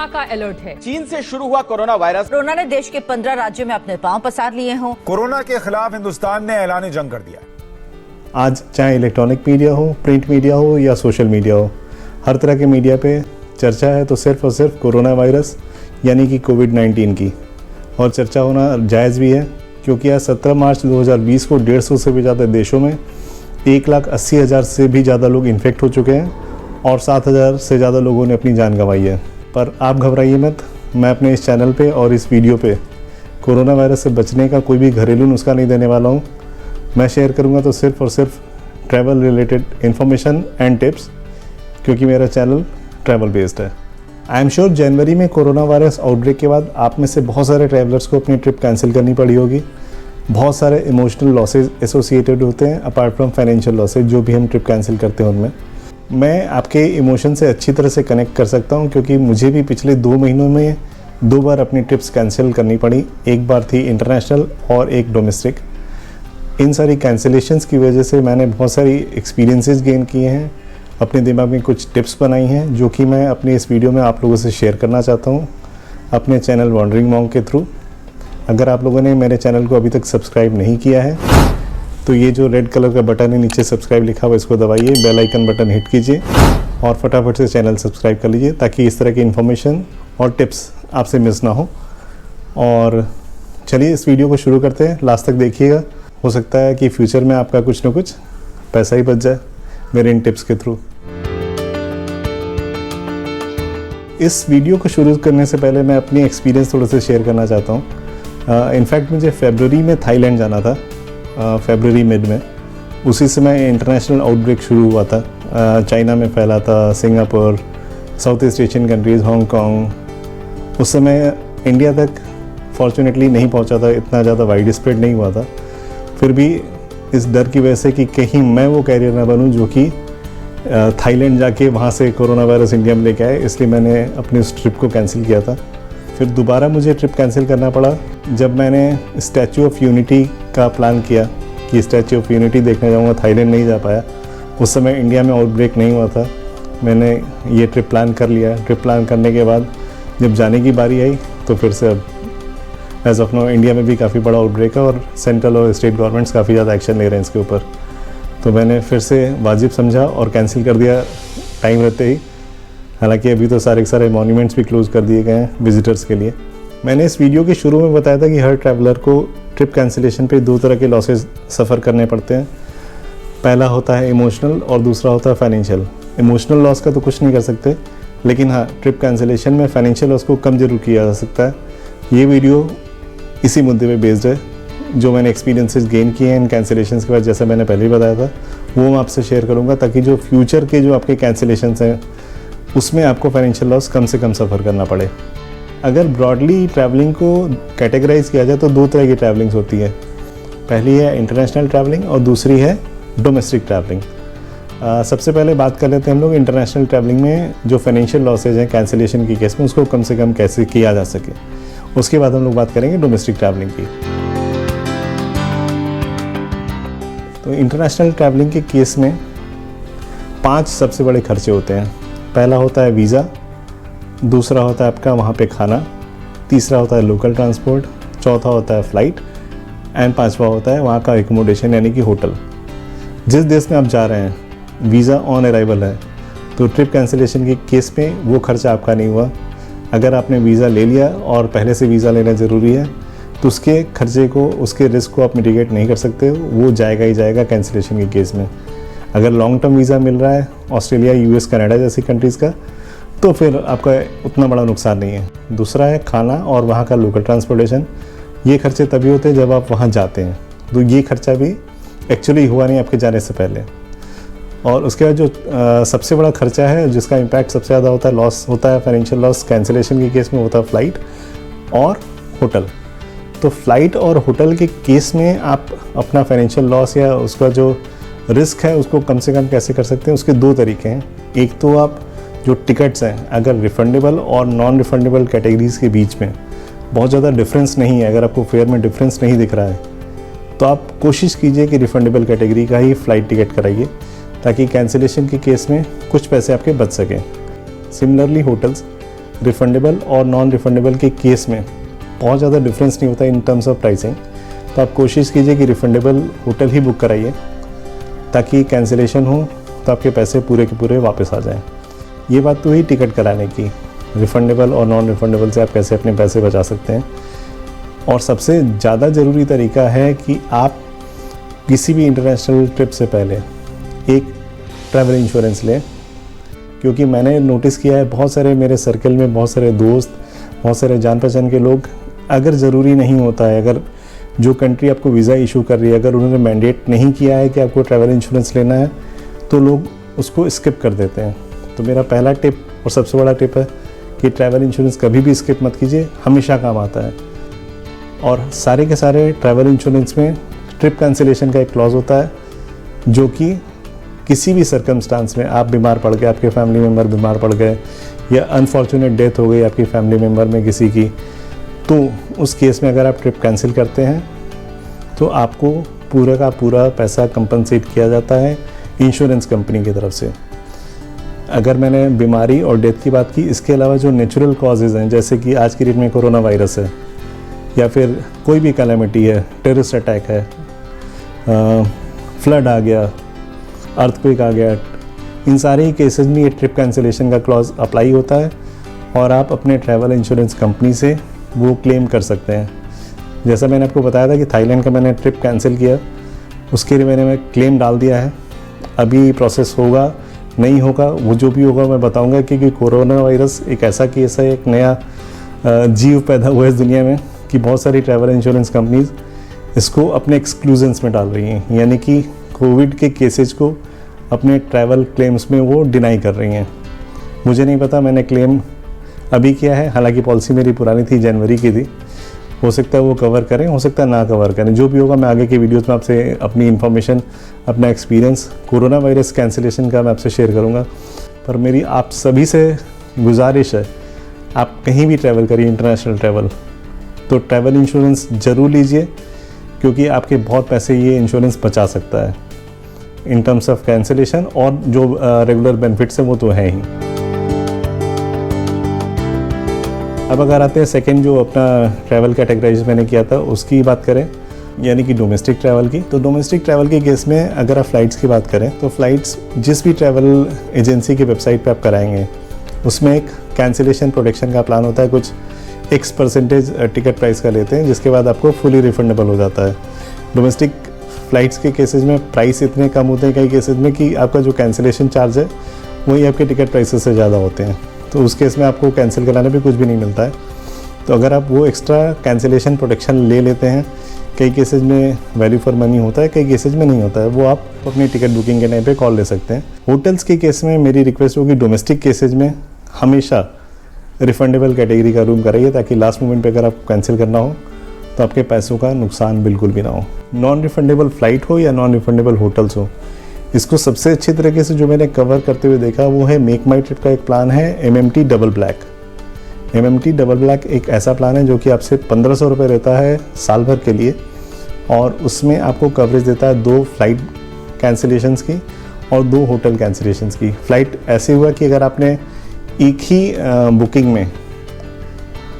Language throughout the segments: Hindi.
कोरोना का अलर्ट है। चीन से शुरू हुआ कोरोना वायरस। कोरोना ने देश के 15 राज्यों में अपने पांव पसार लिए हों। कोरोना के खिलाफ हिंदुस्तान ने ऐलान जंग कर दिया। आज चाहे इलेक्ट्रॉनिक मीडिया हो, प्रिंट मीडिया हो या सोशल मीडिया हो, हर तरह के मीडिया पे चर्चा है तो सिर्फ और सिर्फ कोरोना वायरस यानी कि कोविड-19 की। और चर्चा होना जायज़ भी है क्योंकि आज 17 मार्च 2020 को 150 से भी ज़्यादा देशों में 1,80,000 से भी ज़्यादा लोग इन्फेक्ट हो चुके हैं और 7,000 से ज़्यादा लोगों ने अपनी जान गंवाई है। पर आप घबराइए मत, मैं अपने इस चैनल पे और इस वीडियो पे कोरोना वायरस से बचने का कोई भी घरेलू नुस्खा नहीं देने वाला हूँ। मैं शेयर करूँगा तो सिर्फ और सिर्फ travel related information and tips, क्योंकि मेरा चैनल ट्रैवल बेस्ड है। आई एम श्योर जनवरी में कोरोना वायरस आउटब्रेक के बाद आप में से बहुत सारे ट्रैवलर्स को अपनी ट्रिप कैंसिल करनी पड़ी होगी। बहुत सारे इमोशनल लॉसेज एसोसिएटेड होते हैं अपार्ट फ्रॉम फाइनेंशियल लॉसेज, जो भी हम ट्रिप कैंसिल करते हैं उनमें। मैं आपके इमोशन से अच्छी तरह से कनेक्ट कर सकता हूं क्योंकि मुझे भी पिछले 2 महीनों में 2 बार अपनी ट्रिप्स कैंसिल करनी पड़ी। एक बार थी इंटरनेशनल और एक डोमेस्टिक। इन सारी कैंसिलेशंस की वजह से मैंने बहुत सारी एक्सपीरियंसेस गेन किए हैं, अपने दिमाग में कुछ टिप्स बनाई हैं जो कि मैं अपनी इस वीडियो में आप लोगों से शेयर करना चाहता हूँ अपने चैनल वॉन्डरिंग मॉन्क के थ्रू। अगर आप लोगों ने मेरे चैनल को अभी तक सब्सक्राइब नहीं किया है तो ये जो रेड कलर का बटन है नीचे सब्सक्राइब लिखा हुआ, इसको दबाइए, बेल आइकन बटन हिट कीजिए और फटाफट से चैनल सब्सक्राइब कर लीजिए ताकि इस तरह की इन्फॉर्मेशन और टिप्स आपसे मिस ना हो। और चलिए इस वीडियो को शुरू करते हैं, लास्ट तक देखिएगा। हो सकता है कि फ्यूचर में आपका कुछ ना कुछ पैसा ही बच जाए मेरे इन टिप्स के थ्रू। इस वीडियो को शुरू करने से पहले मैं अपनी एक्सपीरियंस थोड़ा सा शेयर करना चाहता हूँ। इनफैक्ट मुझे फरवरी में थाईलैंड जाना था, फरवरी मिड में। उसी समय इंटरनेशनल आउटब्रेक शुरू हुआ था, चाइना में फैला था, Singapore, south east Asian countries, Hong Kong. उस समय इंडिया तक फॉर्चुनेटली नहीं पहुंचा था, इतना ज़्यादा वाइड स्प्रेड नहीं हुआ था। फिर भी इस डर की वजह से कि कहीं मैं वो कैरियर ना बनूं जो कि थाईलैंड जाके वहाँ से कोरोना वायरस इंडिया में लेके आए, इसलिए मैंने अपनी उस ट्रिप को कैंसिल किया था। फिर दोबारा मुझे ट्रिप कैंसिल करना पड़ा जब मैंने स्टैचू ऑफ यूनिटी का प्लान किया कि स्टैचू ऑफ यूनिटी देखने जाऊंगा। थाईलैंड नहीं जा पाया, उस समय इंडिया में आउटब्रेक नहीं हुआ था। मैंने ये ट्रिप प्लान कर लिया। ट्रिप प्लान करने के बाद जब जाने की बारी आई तो फिर से अब एज ऑफ नाउ इंडिया में भी काफ़ी बड़ा आउटब्रेक है और सेंट्रल और स्टेट गवर्नमेंट्स काफ़ी ज़्यादा एक्शन ले रहे हैं इसके ऊपर। तो मैंने फिर से वाजिब समझा और कैंसिल कर दिया टाइम रहते ही। हालांकि अभी तो सारे मॉन्यूमेंट्स भी क्लोज़ कर दिए गए हैं विजिटर्स के लिए। मैंने इस वीडियो के शुरू में बताया था कि हर ट्रैवलर को ट्रिप कैंसिलेशन पे 2 तरह के लॉसेस सफ़र करने पड़ते हैं। पहला होता है इमोशनल और दूसरा होता है फाइनेंशियल। इमोशनल लॉस का तो कुछ नहीं कर सकते, लेकिन हाँ, ट्रिप कैंसिलेशन में फाइनेंशियल लॉस को कम जरूर किया जा सकता है। ये वीडियो इसी मुद्दे पे बेस्ड है। जो मैंने एक्सपीरियंसेस गेन किए हैं इन कैंसिलेशंस के बाद, जैसा मैंने पहले ही बताया था, वो मैं आपसे शेयर करूँगा ताकि जो फ्यूचर के जो आपके कैंसिलेशंस हैं उसमें आपको फाइनेंशियल लॉस कम से कम सफ़र करना पड़े। अगर ब्रॉडली ट्रैवलिंग को कैटेगराइज किया जाए तो 2 तरह की ट्रैवलिंग्स होती है। पहली है इंटरनेशनल ट्रैवलिंग और दूसरी है डोमेस्टिक ट्रैवलिंग। सबसे पहले बात कर लेते हैं हम लोग इंटरनेशनल ट्रैवलिंग में जो फाइनेंशियल लॉसेज हैं कैंसिलेशन की केस में, उसको कम से कम कैसे किया जा सके। उसके बाद हम लोग बात करेंगे डोमेस्टिक ट्रैवलिंग की। तो इंटरनेशनल ट्रैवलिंग के केस में 5 सबसे बड़े खर्चे होते हैं। पहला होता है वीज़ा, दूसरा होता है आपका वहाँ पे खाना, तीसरा होता है लोकल ट्रांसपोर्ट, चौथा होता है फ़्लाइट एंड 5वां होता है वहाँ का एकोमोडेशन यानी कि होटल। जिस देश में आप जा रहे हैं वीज़ा ऑन अराइवल है तो ट्रिप कैंसिलेशन के केस में वो खर्चा आपका नहीं हुआ। अगर आपने वीज़ा ले लिया और पहले से वीज़ा लेना ज़रूरी है तो उसके खर्चे को, उसके रिस्क को आप मिटिगेट नहीं कर सकते, वो जाएगा ही जाएगा कैंसिलेशन के केस में। अगर लॉन्ग टर्म वीज़ा मिल रहा है ऑस्ट्रेलिया, यूएस, कनाडा जैसी कंट्रीज़ का, तो फिर आपका उतना बड़ा नुकसान नहीं है। दूसरा है खाना और वहाँ का लोकल ट्रांसपोर्टेशन। ये खर्चे तभी होते हैं जब आप वहाँ जाते हैं, तो ये खर्चा भी एक्चुअली हुआ नहीं आपके जाने से पहले। और उसके बाद जो सबसे बड़ा खर्चा है जिसका इम्पैक्ट सबसे ज़्यादा होता है, लॉस होता है, फाइनेंशियल लॉस कैंसिलेशन के केस में होता है फ़्लाइट और होटल। तो फ़्लाइट और होटल के केस में आप अपना फाइनेंशियल लॉस या उसका जो रिस्क है उसको कम से कम कैसे कर सकते हैं, उसके 2 तरीके हैं। एक तो आप जो टिकट्स हैं, अगर रिफंडेबल और नॉन रिफंडेबल कैटेगरीज़ के बीच में बहुत ज़्यादा डिफरेंस नहीं है, अगर आपको फेयर में डिफरेंस नहीं दिख रहा है तो आप कोशिश कीजिए कि रिफंडेबल कैटेगरी का ही फ़्लाइट टिकट कराइए ताकि कैंसिलेशन के केस में कुछ पैसे आपके बच सकें। सिमिलरली होटल्स, रिफंडेबल और नॉन रिफंडेबल के केस में बहुत ज़्यादा डिफरेंस नहीं होता इन टर्म्स ऑफ प्राइसिंग। तो आप कोशिश कीजिए कि रिफंडेबल होटल ही बुक कराइए, ताकि कैंसिलेशन हो तो आपके पैसे पूरे के पूरे वापस आ जाएं। ये बात तो ही टिकट कराने की, रिफंडेबल और नॉन रिफंडेबल से आप कैसे अपने पैसे बचा सकते हैं। और सबसे ज़्यादा ज़रूरी तरीका है कि आप किसी भी इंटरनेशनल ट्रिप से पहले एक ट्रैवल इंश्योरेंस लें, क्योंकि मैंने नोटिस किया है बहुत सारे मेरे सर्कल में, बहुत सारे दोस्त, बहुत सारे जान पहचान के लोग, अगर ज़रूरी नहीं होता है, अगर जो कंट्री आपको वीज़ा इशू कर रही है अगर उन्होंने मैंडेट नहीं किया है कि आपको ट्रैवल इंश्योरेंस लेना है, तो लोग उसको स्किप कर देते हैं। तो मेरा पहला टिप और सबसे बड़ा टिप है कि ट्रैवल इंश्योरेंस कभी भी स्किप मत कीजिए, हमेशा काम आता है। और सारे के सारे ट्रैवल इंश्योरेंस में ट्रिप कैंसिलेशन का एक क्लॉज होता है, जो कि किसी भी सर्कमस्टांस में आप बीमार पड़ गए, आपके फैमिली मेम्बर बीमार पड़ गए, या अनफॉर्चुनेट डेथ हो गई आपकी फैमिली मेम्बर में किसी की, तो उस केस में अगर आप ट्रिप कैंसिल करते हैं तो आपको पूरा का पूरा पैसा कंपनसेट किया जाता है इंश्योरेंस कंपनी की तरफ से। अगर मैंने बीमारी और डेथ की बात की, इसके अलावा जो नेचुरल कॉजेज़ हैं, जैसे कि आज की डेट में कोरोना वायरस है, या फिर कोई भी कैलेमिटी है, टेररिस्ट अटैक है, फ्लड आ गया, अर्थक्वेक आ गया, इन सारे ही केसेस में ये ट्रिप कैंसिलेशन का क्लॉज अप्लाई होता है और आप अपने ट्रैवल इंश्योरेंस कंपनी से वो क्लेम कर सकते हैं। जैसा मैंने आपको बताया था कि थाईलैंड का मैंने ट्रिप कैंसिल किया, उसके लिए मैंने क्लेम डाल दिया है। अभी प्रोसेस होगा नहीं होगा, वो जो भी होगा मैं बताऊंगा, क्योंकि कोरोना वायरस एक ऐसा केस है, एक नया जीव पैदा हुआ है इस दुनिया में कि बहुत सारी ट्रैवल इंश्योरेंस कंपनीज इसको अपने एक्सक्लूजन्स में डाल रही हैं, यानी कि कोविड के केसेज को अपने ट्रैवल क्लेम्स में वो डिनाई कर रही हैं। मुझे नहीं पता, मैंने क्लेम अभी किया है, हालांकि पॉलिसी मेरी पुरानी थी, जनवरी की थी। हो सकता है वो कवर करें, हो सकता है ना कवर करें, जो भी होगा मैं आगे के वीडियोस में आपसे अपनी इन्फॉर्मेशन, अपना एक्सपीरियंस कोरोना वायरस कैंसिलेशन का मैं आपसे शेयर करूंगा। पर मेरी आप सभी से गुजारिश है, आप कहीं भी ट्रैवल करिए, इंटरनेशनल ट्रैवल, तो ट्रैवल इंश्योरेंस ज़रूर लीजिए, क्योंकि आपके बहुत पैसे ये इंश्योरेंस बचा सकता है इन टर्म्स ऑफ कैंसिलेशन, और जो रेगुलर बेनिफिट्स हैं वो तो हैं ही। अब अगर आते हैं सेकंड जो अपना ट्रैवल कैटेगराइज मैंने किया था उसकी बात करें, यानी कि डोमेस्टिक ट्रैवल की, तो डोमेस्टिक ट्रैवल के केस में अगर आप फ़्लाइट्स की बात करें तो फ़्लाइट्स जिस भी ट्रैवल एजेंसी की वेबसाइट पे आप कराएंगे उसमें एक कैंसिलेशन प्रोटेक्शन का प्लान होता है, कुछ X% टिकट प्राइस का लेते हैं, जिसके बाद आपको फुली रिफंडेबल हो जाता है। डोमेस्टिक फ़्लाइट्स के केसेस में प्राइस इतने कम होते हैं कई केसेस में कि आपका जो कैंसिलेशन चार्ज है वही आपके टिकट प्राइसेस से ज़्यादा होते हैं, तो उस केस में आपको कैंसिल कराने पे कुछ भी नहीं मिलता है। तो अगर आप वो एक्स्ट्रा कैंसिलेशन प्रोटेक्शन ले लेते हैं, कई केसेज में वैल्यू फॉर मनी होता है, कई केसेज में नहीं होता है, वो आप अपनी टिकट बुकिंग के टाइम पे कॉल ले सकते हैं। होटल्स के केस में मेरी रिक्वेस्ट होगी, डोमेस्टिक केसेज में हमेशा रिफंडेबल कैटेगरी का रूम कराइए, ताकि लास्ट मोमेंट पे अगर आपको कैंसिल करना हो तो आपके पैसों का नुकसान बिल्कुल भी ना हो। नॉन रिफंडेबल फ़्लाइट हो या नॉन रिफंडेबल होटल्स हो, इसको सबसे अच्छी तरीके से जो मैंने कवर करते हुए देखा वो है मेक माई ट्रिप का एक प्लान है MMT double black. MMT double black एक ऐसा प्लान है जो कि आपसे 1500 रुपये रहता है साल भर के लिए, और उसमें आपको कवरेज देता है 2 फ्लाइट कैंसिलेशंस की और 2 होटल कैंसिलेशंस की। फ़्लाइट ऐसे हुआ कि अगर आपने एक ही बुकिंग में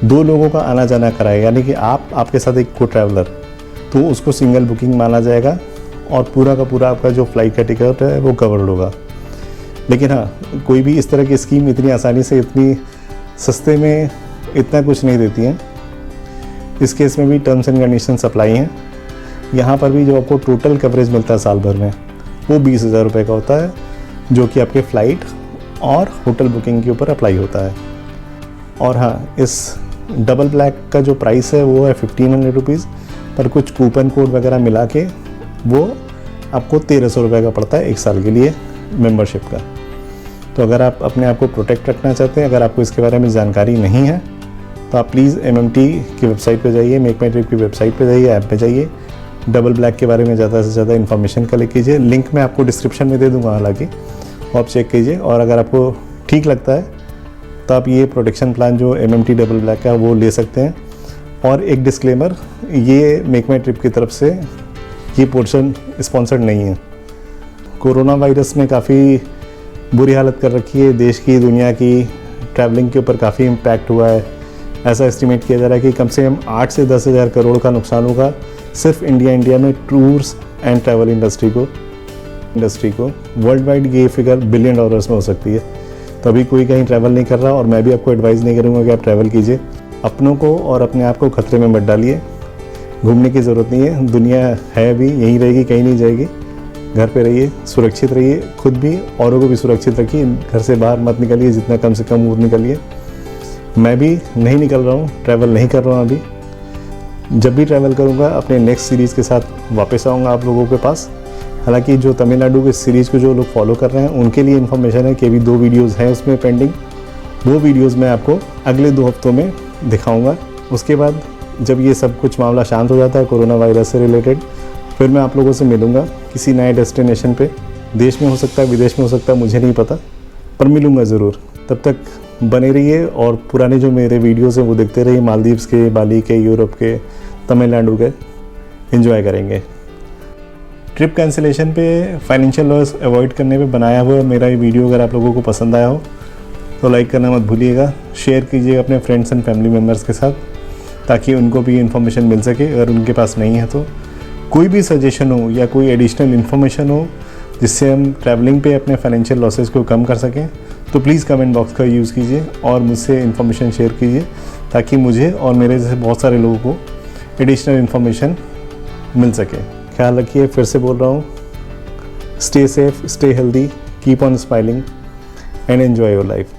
2 लोगों का आना जाना कराया, यानी कि आपके साथ एक को ट्रैवलर, तो उसको सिंगल बुकिंग माना जाएगा और पूरा का पूरा आपका जो फ्लाइट का टिकट है वो कवर्ड होगा। लेकिन हाँ, कोई भी इस तरह की स्कीम इतनी आसानी से, इतनी सस्ते में इतना कुछ नहीं देती हैं। इस केस में भी टर्म्स एंड कंडीशंस अप्लाई हैं। यहाँ पर भी जो आपको टोटल कवरेज मिलता है साल भर में वो 20,000 रुपये का होता है, जो कि आपके फ़्लाइट और होटल बुकिंग के ऊपर अप्लाई होता है। और हाँ, इस डबल ब्लैक का जो प्राइस है वो है 1500 रुपीज़, पर कुछ कूपन कोड वगैरह मिला के वो आपको 1300 रुपये का पड़ता है 1 साल के लिए मेंबरशिप का। तो अगर आप अपने आप को प्रोटेक्ट रखना चाहते हैं, अगर आपको इसके बारे में जानकारी नहीं है, तो आप प्लीज़ MMT की वेबसाइट पे जाइए, मेक माई ट्रिप की वेबसाइट पे जाइए, ऐप पे जाइए, डबल ब्लैक के बारे में ज़्यादा से ज़्यादा इन्फॉर्मेशन कलेक्ट कीजिए। लिंक मैं आपको डिस्क्रिप्शन में दे दूँगा, हालांकि आप चेक कीजिए, और अगर आपको ठीक लगता है तो आप ये प्रोटेक्शन प्लान जो MMT डबल ब्लैक का वो ले सकते हैं। और एक डिस्क्लेमर, ये मेक माई ट्रिप की तरफ से ये पोर्शन स्पॉन्सर्ड नहीं है। कोरोना वायरस में काफ़ी बुरी हालत कर रखी है देश की, दुनिया की, ट्रैवलिंग के ऊपर काफ़ी इम्पैक्ट हुआ है। ऐसा एस्टिमेट किया जा रहा है कि कम से कम 8 से 10 हज़ार करोड़ का नुकसान होगा सिर्फ इंडिया में टूर्स एंड ट्रैवल इंडस्ट्री को। वर्ल्ड वाइड ये फिगर बिलियन डॉलर्स में हो सकती है। तो अभी कोई कहीं ट्रैवल नहीं कर रहा और मैं भी आपको एडवाइस नहीं करूँगा कि आप ट्रैवल कीजिए। अपनों को और अपने आप को खतरे में मत डालिए। घूमने की ज़रूरत नहीं है, दुनिया है अभी यहीं रहेगी, कहीं नहीं जाएगी। घर पे रहिए, सुरक्षित रहिए, खुद भी औरों को भी सुरक्षित रखिए। घर से बाहर मत निकलिए, जितना कम से कम दूर निकलिए। मैं भी नहीं निकल रहा हूँ, ट्रैवल नहीं कर रहा हूँ अभी। जब भी ट्रैवल करूँगा अपने नेक्स्ट सीरीज़ के साथ वापस आऊँगा आप लोगों के पास। हालांकि जो तमिलनाडु के सीरीज़ को जो लोग फॉलो कर रहे हैं उनके लिए इन्फॉर्मेशन है कि अभी 2 वीडियोज़ हैं उसमें पेंडिंग। वो वीडियोज़ मैं आपको अगले 2 हफ्तों में दिखाऊँगा। उसके बाद जब ये सब कुछ मामला शांत हो जाता है कोरोना वायरस से रिलेटेड, फिर मैं आप लोगों से मिलूँगा किसी नए डेस्टिनेशन पे। देश में हो सकता है, विदेश में हो सकता है, मुझे नहीं पता, पर मिलूँगा ज़रूर। तब तक बने रहिए और पुराने जो मेरे वीडियोज़ हैं वो देखते रहिए। मालदीव्स के, बाली के, यूरोप के, तमिलनाडु के एंजॉय करेंगे। ट्रिप कैंसिलेशन पे फाइनेंशियल लॉस अवॉइड करने पे बनाया हुआ मेरा ये वीडियो अगर आप लोगों को पसंद आया हो तो लाइक करना मत भूलिएगा। शेयर कीजिएगा अपने फ्रेंड्स एंड फैमिली मेम्बर्स के साथ ताकि उनको भी इन्फॉर्मेशन मिल सके अगर उनके पास नहीं है तो। कोई भी सजेशन हो या कोई एडिशनल इन्फॉर्मेशन हो जिससे हम ट्रैवलिंग पे अपने फाइनेंशियल लॉसेस को कम कर सकें तो प्लीज़ कमेंट बॉक्स का यूज़ कीजिए और मुझसे इन्फॉर्मेशन शेयर कीजिए ताकि मुझे और मेरे जैसे बहुत सारे लोगों को एडिशनल इन्फॉर्मेशन मिल सके। ख्याल रखिए, फिर से बोल रहा हूँ, stay safe, stay healthy, keep on smiling and enjoy your life.